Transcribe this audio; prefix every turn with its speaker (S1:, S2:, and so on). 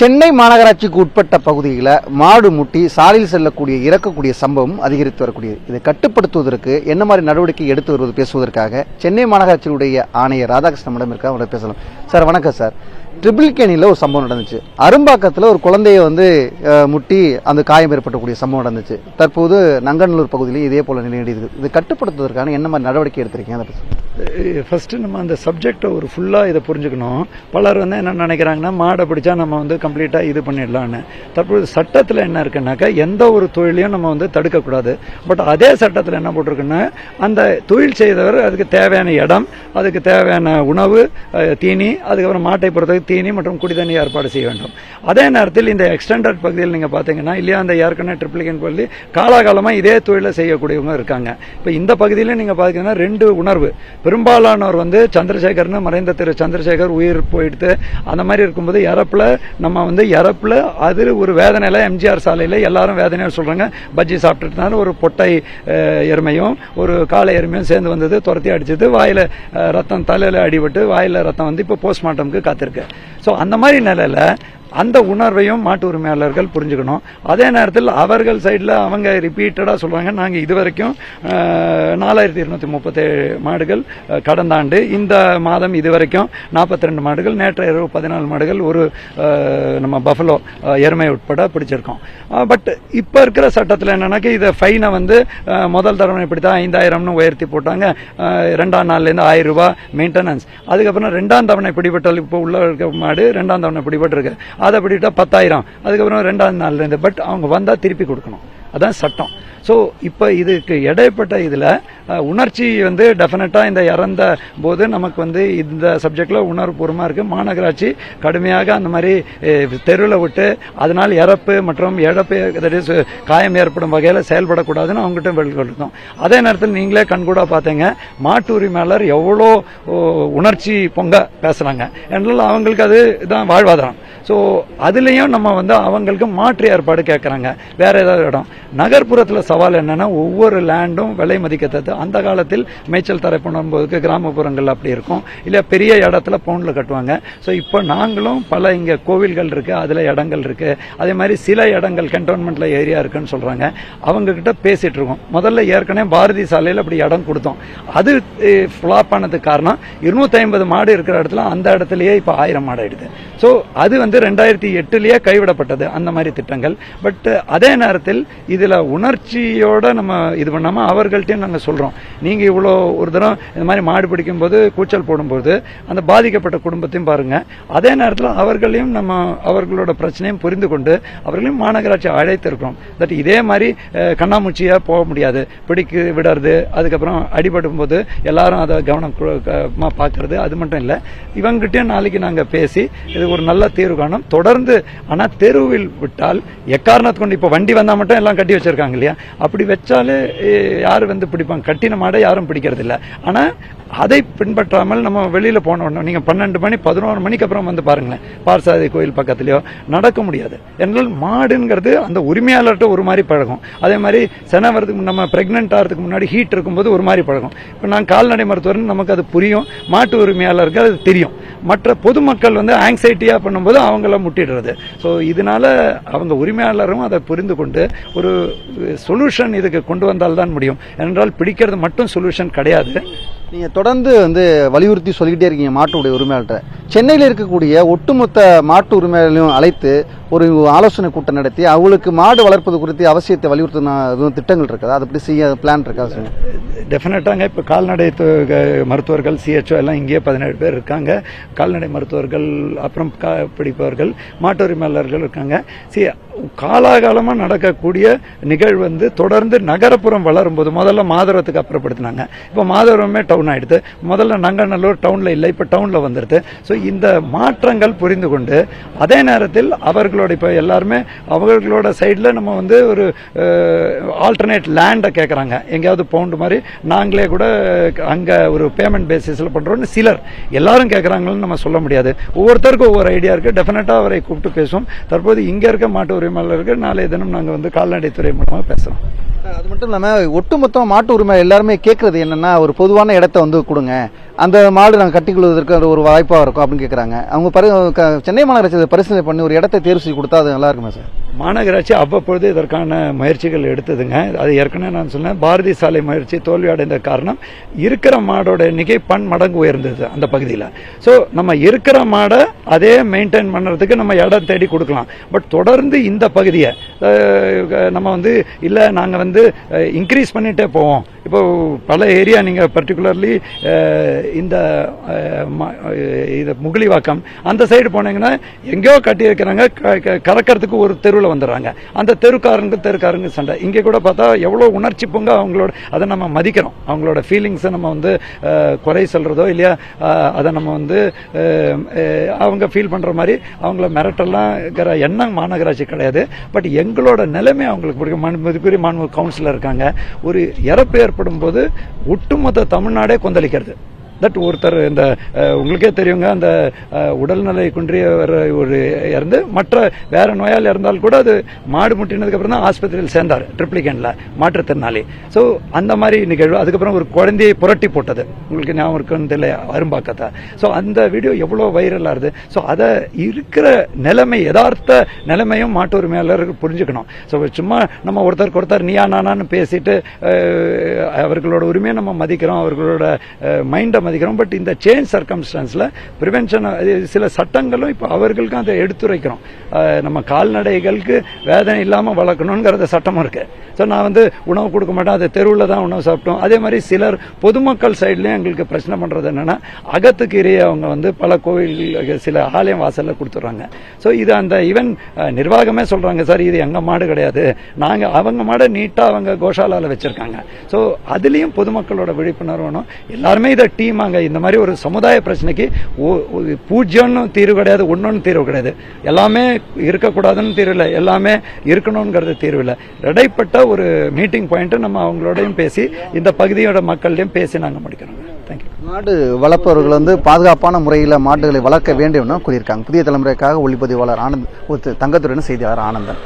S1: சென்னை மாநகராட்சிக்கு உட்பட்ட பகுதியில் மாடு முட்டி சாலையில் செல்லக்கூடிய இறக்கக்கூடிய சம்பவம் அதிகரித்து வரக்கூடியது. இதை கட்டுப்படுத்துவதற்கு என்ன மாதிரி நடவடிக்கை எடுத்து வருவது பேசுவதற்காக சென்னை மாநகராட்சியுடைய ஆணையர் ராதாகிருஷ்ணனிடம் இருக்க அவரை பேசலாம். சார் வணக்கம் சார். ட்ரிபிள்கேணியில் ஒரு சம்பவம் நடந்துச்சு. அரும்பாக்கத்தில் ஒரு குழந்தைய முட்டி அந்த காயம் ஏற்பட்டக்கூடிய சம்பவம் நடந்துச்சு. தற்போது நங்கநல்லூர் பகுதியிலும் இதே போல நிலையடிது. இது கட்டுப்படுத்துவதற்கான என்ன மாதிரி நடவடிக்கை எடுத்திருக்கீங்க? அதை
S2: ஃபர்ஸ்ட் நம்ம அந்த சப்ஜெக்டை ஒரு ஃபுல்லாக இதை புரிஞ்சுக்கணும். பலர் என்ன நினைக்கிறாங்கன்னா மாடை பிடிச்சா நம்ம கம்ப்ளீட்டாக இது பண்ணிடலான்னு. தற்போது சட்டத்தில் என்ன இருக்குன்னாக்கா எந்த ஒரு தொழிலையும் நம்ம தடுக்கக்கூடாது. பட் அதே சட்டத்தில் என்ன போட்டிருக்குன்னா அந்த தொழில் செய்தவர் அதுக்கு தேவையான இடம், அதுக்கு தேவையான உணவு, தீனி, அதுக்கப்புறம் மாட்டை பொறுத்தவரை தீனி மற்றும் குடிதண்ணி ஏற்பாடு செய்ய வேண்டும். அதே நேரத்தில் இந்த எக்ஸ்டெண்டட் பகுதியில் நீங்கள் பார்த்தீங்கன்னா இல்லையா அந்த ஏற்கனவே ட்ரிபிள்கேன் பகுதி காலாகாலமாக இதே தொழிலை செய்யக்கூடியவங்க இருக்காங்க. இப்போ இந்த பகுதியில் நீங்கள் பார்த்தீங்கன்னா ரெண்டு உணர்வு. பெரும்பாலானவர் சந்திரசேகர்னு மறைந்த திரு சந்திரசேகர் உயிர் போயிடுத்து. அந்த மாதிரி இருக்கும்போது இறப்புல நம்ம இறப்புல அது ஒரு வேதனையில எம்ஜிஆர் சாலையில் எல்லாரும் வேதனையாக சொல்றாங்க. பஜ்ஜி சாப்பிட்டுனால ஒரு பொட்டை எருமையும் ஒரு காளை எருமையும் சேர்ந்து வந்தது, துரத்தி அடிச்சது, வாயில ரத்தம், தலையில அடிபட்டு வாயில ரத்தம் இப்போ போஸ்ட்மார்ட்டம்க்கு காத்திருக்கு. ஸோ அந்த மாதிரி நிலையில அந்த உணர்வையும் மாட்டு உரிமையாளர்கள் புரிஞ்சுக்கணும். அதே நேரத்தில் அவர்கள் சைடில் அவங்க ரிப்பீட்டடாக சொல்கிறாங்க, நாங்கள் இதுவரைக்கும் 4237 மாடுகள் கடந்த ஆண்டு, இந்த மாதம் இதுவரைக்கும் 42 மாடுகள், நேற்று இரவு 14 மாடுகள், ஒரு நம்ம பஃபலோ எருமை உட்பட பிடிச்சிருக்கோம். பட் இப்போ இருக்கிற சட்டத்தில் என்னன்னாக்கா இதை ஃபைனை முதல் தடவை இப்படி தான் 5000 உயர்த்தி போட்டாங்க. 2ஆம் நாள்லேருந்து 1000 ரூபாய் மெயின்டெனன்ஸ். அதுக்கப்புறம் 2ஆம் தவணை பிடிபட்டால் இப்போ உள்ள இருக்க மாடு 2ஆம் தவணை பிடிபட்டிருக்கு, அதை பிடிட்டா 10,000. அதுக்கப்புறம் 2ஆம் நாள்ல இருந்து பட் அவங்க வந்தா திருப்பி கொடுக்கணும். அதான் சட்டம். ஸோ இப்போ இதுக்கு இடைப்பட்ட இதில் உணர்ச்சி டெஃபினட்டா இந்த இறந்த போது நமக்கு இந்த சப்ஜெக்ட்ல உணர்வுபூர்வமாக இருக்கு. மாநகராட்சி கடுமையாக அந்த மாதிரி தெருவில் விட்டு அதனால் இறப்பு மற்றும் இழப்பு காயம் ஏற்படும் வகையில் செயல்படக்கூடாதுன்னு அவங்ககிட்ட வெளிக்கொடுத்தோம். அதே நேரத்தில் நீங்களே கண்கூடா பார்த்தீங்க மாட்டு உரிமையாளர் எவ்வளோ உணர்ச்சி பொங்க பேசுறாங்க என்றால் அவங்களுக்கு அது தான் வாழ்வாதாரம். ஸோ அதுலேயும் நம்ம அவங்களுக்கு மாற்று ஏற்பாடு கேட்குறாங்க. வேற ஏதாவது இடம் நகர்ப்புறத்தில் சவால் என்னன்னா ஒவ்வொரு லேண்டும் விலை மதிக்கத்தது. அந்த காலத்தில் மேய்ச்சல் தரை பண்ணும்போது கிராமப்புறங்கள் அப்படி இருக்கும், இல்லை பெரிய இடத்துல பவுண்டில் கட்டுவாங்க. ஸோ இப்போ நாங்களும் பல இங்கே கோவில்கள் இருக்கு, அதில் இடங்கள் இருக்கு. அதே மாதிரி சில இடங்கள் கண்டோன்மெண்ட்ல ஏரியா இருக்குன்னு சொல்றாங்க. அவங்க கிட்ட பேசிட்டு இருக்கோம். முதல்ல ஏற்கனவே பாரதி சாலையில் அப்படி இடம் கொடுத்தோம். அது ஃபிளாப் ஆனதுக்கு காரணம் 250 மாடு இருக்கிற இடத்துல அந்த இடத்துலயே இப்போ 1000 மாடு ஆயிடுது. ஸோ அது 2008 கைவிடப்பட்டது அந்த மாதிரி திட்டங்கள். பட் அதே நேரத்தில் இதுல உணர்ச்சியோட நம்ம இது பண்ணாம அவர்கள்ட்டையும் நாங்க சொல்றோம், நீங்க இவ்வளோ ஒரு தரம் இந்த மாதிரி மாடு பிடிக்கும் போது கூச்சல் போடும்போது அந்த பாதிக்கப்பட்ட குடும்பத்தையும் பாருங்க. அதே நேரத்தில் அவர்களையும் நம்ம அவர்களோட பிரச்சனையும் புரிந்து கொண்டு அவர்களையும் மாநகராட்சி அழைத்திருக்கிறோம். தட் இதே மாதிரி கண்ணாமூச்சியா போக முடியாது, பிடிக்கு விடுறது, அதுக்கப்புறம் அடிபடும் போது எல்லாரும் அதை கவனமா பார்க்கறது. அது மட்டும் இல்லை, இவங்ககிட்டயும் நாளைக்கு நாங்க பேசி இது ஒரு நல்ல தீர்வு காணும் தொடர்ந்து. ஆனா தெருவில் விட்டால் எக்காரணத்து கொண்டு இப்ப வண்டி வந்தா மட்டும் எல்லாம் கட்டி வச்சிருக்காங்க இல்லையா, அப்படி வச்சாலே யாரு பிடிப்பாங்க, கட்டின மாடை யாரும் பிடிக்கிறது இல்லை. ஆனா அதை பின்பற்றாமல் நம்ம வெளியில போனோம். நீங்க 12 மணி 11 மணிக்கு அப்புறம் பாருங்களேன், பார்சாதி கோயில் பக்கத்திலயோ நடக்க முடியாது. என்றால் மாடுங்கிறது அந்த உரிமையாளர்கிட்ட ஒரு மாதிரி பழகும். அதே மாதிரி சென வரதுக்கு நம்ம பிரெக்னென்ட் ஆகிறதுக்கு முன்னாடி ஹீட் இருக்கும்போது ஒரு மாதிரி பழகும். இப்போ நான் கால்நடை மருத்துவர், நமக்கு அது புரியும். மாட்டு உரிமையாளருக்கு அது தெரியும். மற்ற பொதுமக்கள் ஆங்ஸைட்டியா பண்ணும்போது அவங்கள முட்டிடுறது. ஸோ இதனால அவங்க உரிமையாளரும் அதை புரிந்து கொண்டு ஒரு சொல்யூஷன் இதுக்கு கொண்டு வந்தால்தான் முடியும். என்றால் பிடிக்கிறது மட்டும் சொல்யூஷன் கிடையாது.
S1: நீங்க தொடர்ந்து வலியுறுத்தி சொல்லிக்கிட்டே இருக்கீங்க மாட்டுடைய உரிமையாளர்கிட்ட. சென்னையில் இருக்கக்கூடிய ஒட்டுமொத்த மாட்டு உரிமையாளர்களையும் அழைத்து ஒரு ஆலோசனை கூட்டம் நடத்தி அவங்களுக்கு மாடு வளர்ப்பது குறித்து அவசியத்தை வலியுறுத்தின திட்டங்கள் இருக்கா? அது அப்படி செய்ய பிளான் இருக்கா?
S2: டெஃபினட்டாங்க. இப்போ கால்நடை மருத்துவர்கள் CHO எல்லாம் இங்கேயே 17 பேர் இருக்காங்க. கால்நடை மருத்துவர்கள், அப்புறம் பிடிப்பவர்கள், மாட்டு உரிமையாளர்கள் இருக்காங்க. காலாகாலமா நடக்கக்கூடிய நிகழ்வு தொடர்ந்து நகரப்புறம் வளரும் போது முதல்ல மாதவரத்துக்கு அப்புறப்படுத்தினாங்க. இப்போ மாதவரமே டவுன் ஆயிடுது. முதல்ல நங்கநல்லூர் டவுன்ல இல்லை, இப்ப டவுன்ல வந்துருது. ஸோ இந்த மாற்றங்கள் புரிந்து கொண்டு அதே நேரத்தில் அவர்களோட இப்ப எல்லாருமே அவர்களோட சைட்ல நம்ம ஒரு ஆல்டர்னேட் லேண்டை கேட்கறாங்க. எங்கேயாவது பவுண்ட் மாதிரி நாங்களே கூட அங்க ஒரு பேமெண்ட் பேசிஸ்ல பண்றோம்னு சிலர் எல்லாரும் கேட்கறாங்கன்னு நம்ம சொல்ல முடியாது. ஒவ்வொருத்தருக்கும் ஒவ்வொரு ஐடியா இருக்கு. டெஃபினட்டா அவரை கூப்பிட்டு பேசுவோம். தற்போது இங்க இருக்க மாட்டு உரிமையாளருக்கு நாளைய தினம் நாங்க கால்நடைத்துறை மூலமா பேசுறோம்.
S1: அது மட்டும் இல்லாம ஒட்டுமொத்தம் மாட்டு உரிமை எல்லாருமே கேட்கறது என்னன்னா ஒரு பொதுவான இடத்த கொடுங்க, அந்த மாடு நாங்கள் கட்டிக்கொள்வதற்கு அது ஒரு வாய்ப்பாக இருக்கும் அப்படின்னு கேட்குறாங்க. அவங்க சென்னை மாநகராட்சி பரிசீலனை பண்ணி ஒரு இடத்தை தேர்வு செய்து கொடுத்தா அது நல்லா இருக்குமா சார்?
S2: மாநகராட்சி அவ்வப்பொழுது இதற்கான முயற்சிகள் எடுத்ததுங்க. அது ஏற்கனவே நான் சொன்னேன், பாரதி சாலை முயற்சி தோல்வி அடைந்த காரணம் இருக்கிற மாடோட எண்ணிக்கை பன்மடங்கு உயர்ந்தது அந்த பகுதியில். ஸோ நம்ம இருக்கிற மாடை அதே மெயின்டைன் பண்ணுறதுக்கு நம்ம இடம் தேடி கொடுக்கலாம். பட் தொடர்ந்து இந்த பகுதியை நம்ம வந்து இல்லை நாங்கள் வந்து இன்க்ரீஸ் பண்ணிகிட்டே போவோம். இப்போ பல ஏரியா நீங்கள் பர்டிகுலர்லி இந்த இது முகலிவாக்கம் அந்த சைடு போனீங்கன்னா எங்கேயோ கட்டியிருக்கிறாங்க, கறக்கிறதுக்கு ஒரு தெருவில் வந்துடுறாங்க. அந்த தெருக்காரங்க சண்டை. இங்கே கூட பார்த்தா எவ்வளோ உணர்ச்சி பொங்க அவங்களோட அதை நம்ம மதிக்கிறோம். அவங்களோட ஃபீலிங்ஸை நம்ம வந்து குறை சொல்கிறதோ இல்லையா, அதை நம்ம வந்து அவங்க ஃபீல் பண்ணுற மாதிரி அவங்கள மிரட்டெல்லாம் இருக்கிற எண்ணம் மாநகராட்சி கிடையாது. பட் எங்களோட நிலைமை அவங்களுக்கு பிடிக்கும். மதிப்புக்குரிய மாண்பு கவுன்சிலர் இருக்காங்க. ஒரு இறப்பு ஏற்படும் போது ஒட்டுமொத்த தமிழ்நாடே கொந்தளிக்கிறது. தட் ஒருத்தர் இந்த உங்களுக்கே தெரியுங்க, அந்த உடல்நிலை குன்றியவர் ஒரு இறந்து மற்ற வேற நோயால் இருந்தால் கூட அது மாடு முட்டினதுக்கு அப்புறம் தான் ஆஸ்பத்திரியில் சேர்ந்தார் ட்ரிப்ளிகேன்ல மாற்றுத்திறனாளி. ஸோ அந்த மாதிரி நிகழ்வு. அதுக்கப்புறம் ஒரு குழந்தையை புரட்டி போட்டது, உங்களுக்கு ஞாபகம் இருக்குன்னு தெரியல, அரும்பாக்கத்தை. ஸோ அந்த வீடியோ எவ்வளோ வைரலாக இருது. ஸோ அதை இருக்கிற நிலைமை யதார்த்த நிலைமையும் மாட்டு உரிமையாளர்கள் புரிஞ்சுக்கணும். ஸோ சும்மா நம்ம ஒருத்தருக்கு ஒருத்தர் நீயா நானான்னு பேசிட்டு அவர்களோட உரிமையை நம்ம மதிக்கிறோம், அவர்களோட மைண்டை மதிக்கிறோம். பட் இந்த சேஞ்ச் சர்க்கம்ஸ்டான்ஸ்ல பிரிவென்ஷன் சில சட்டங்களும் இப்போ அவர்களுக்கும் அதை எடுத்துரைக்கிறோம். நம்ம கால்நடைகளுக்கு வேதனை இல்லாமல் வளர்க்கணுங்கிறத சட்டமும் இருக்கு. ஸோ நான் வந்து உணவு கொடுக்க மாட்டேன், அது தெருவில் தான் உணவு சாப்பிட்டோம். அதே மாதிரி சிலர் பொதுமக்கள் சைட்லயும் எங்களுக்கு பிரச்சனை பண்றது என்னன்னா, அகத்துக்கீரையை அவங்க வந்து பல கோவில் சில ஆலயம் வாசல்ல கொடுத்துட்றாங்க. ஸோ இது அந்த ஈவன் நிர்வாகமே சொல்றாங்க, சார் இது எங்க மாடு கிடையாது, நாங்க அவங்க மாடை நீட்டா அவங்க கோஷாலால வச்சிருக்காங்க. ஸோ அதுலயும் பொதுமக்களோட விழிப்புணர்வு வேணும். எல்லாருமே இதை டீமாங்க. இந்த மாதிரி ஒரு சமுதாய பிரச்சனைக்கு பூஜ்யம்னு தீர்வு கிடையாது, ஒன்னொன்னு தீர்வு கிடையாது. எல்லாமே இருக்கக்கூடாதுன்னு தீர்வு இல்லை, எல்லாமே இருக்கணும்ங்கிறது தீர்வு இல்லை. இடைப்பட்ட ஒரு மீட்டிங் பாயிண்ட் நம்ம அவங்களோடையும் பேசி இந்த பகுதியோட மக்கள்டையும் பேசி நாங்கள் முடிக்கிறோம். தேங்க்யூ.
S1: மாடு வளர்ப்பவர்கள் வந்து பாதுகாப்பான முறையில் மாடுகளை வளர்க்க வேண்டும் கூறியிருக்காங்க. புதிய தலைமுறைக்காக ஒளிப்பதிவாளர் ஆனந்த், தங்கத்துடன் செய்தியாளர் ஆனந்தன்.